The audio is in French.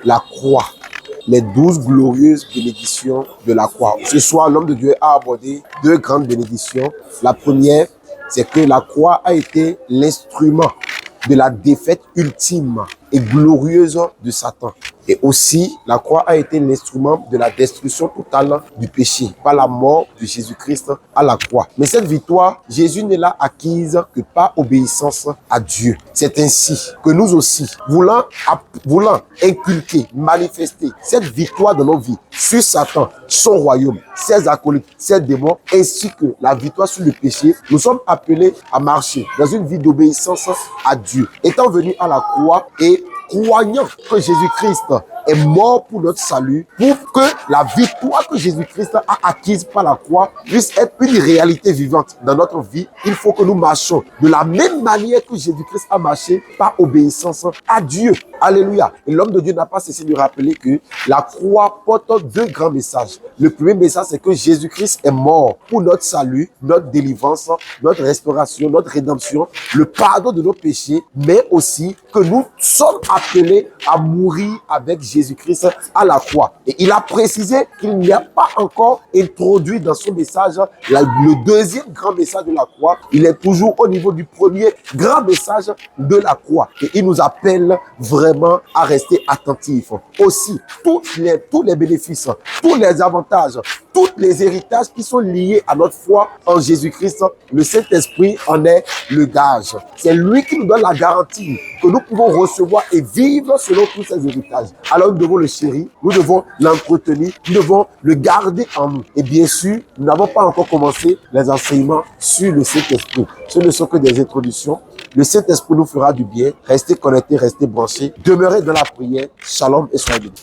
la croix, les 12 glorieuses bénédictions de la croix. Ce soir, l'homme de Dieu a abordé 2 grandes bénédictions. La première, c'est que la croix a été l'instrument de la défaite ultime et glorieuse de Satan. Et aussi, la croix a été l'instrument de la destruction totale du péché par la mort de Jésus-Christ à la croix. Mais cette victoire, Jésus ne l'a acquise que par obéissance à Dieu. C'est ainsi que nous aussi, voulant inculquer, manifester cette victoire dans nos vies sur Satan, son royaume, ses acolytes, ses démons, ainsi que la victoire sur le péché, nous sommes appelés à marcher dans une vie d'obéissance à Dieu. Étant venus à la croix et croyant que Jésus-Christ est mort pour notre salut, pour que la victoire que Jésus-Christ a acquise par la croix puisse être une réalité vivante dans notre vie, il faut que nous marchions de la même manière que Jésus-Christ a marché, par obéissance à Dieu. Alléluia. Et l'homme de Dieu n'a pas cessé de rappeler que la croix porte 2 grands messages. Le premier message, c'est que Jésus-Christ est mort pour notre salut, notre délivrance, notre restauration, notre rédemption, le pardon de nos péchés, mais aussi que nous sommes appelés à mourir avec Jésus-Christ à la croix. Et il a précisé qu'il n'y a pas encore introduit dans son message le deuxième grand message de la croix. Il est toujours au niveau du premier grand message de la croix. Et il nous appelle vraiment à rester attentifs. Aussi, tous les bénéfices, tous les avantages, tous les héritages qui sont liés à notre foi en Jésus-Christ, le Saint-Esprit en est le gage. C'est lui qui nous donne la garantie que nous pouvons recevoir et vivre selon tous ces héritages. Alors nous devons le chérir, nous devons l'entretenir, nous devons le garder en nous. Et bien sûr, nous n'avons pas encore commencé les enseignements sur le Saint-Esprit. Ce ne sont que des introductions. Le Saint-Esprit nous fera du bien. Restez connectés, restez branchés. Demeurez dans la prière. Shalom et soyez bénis.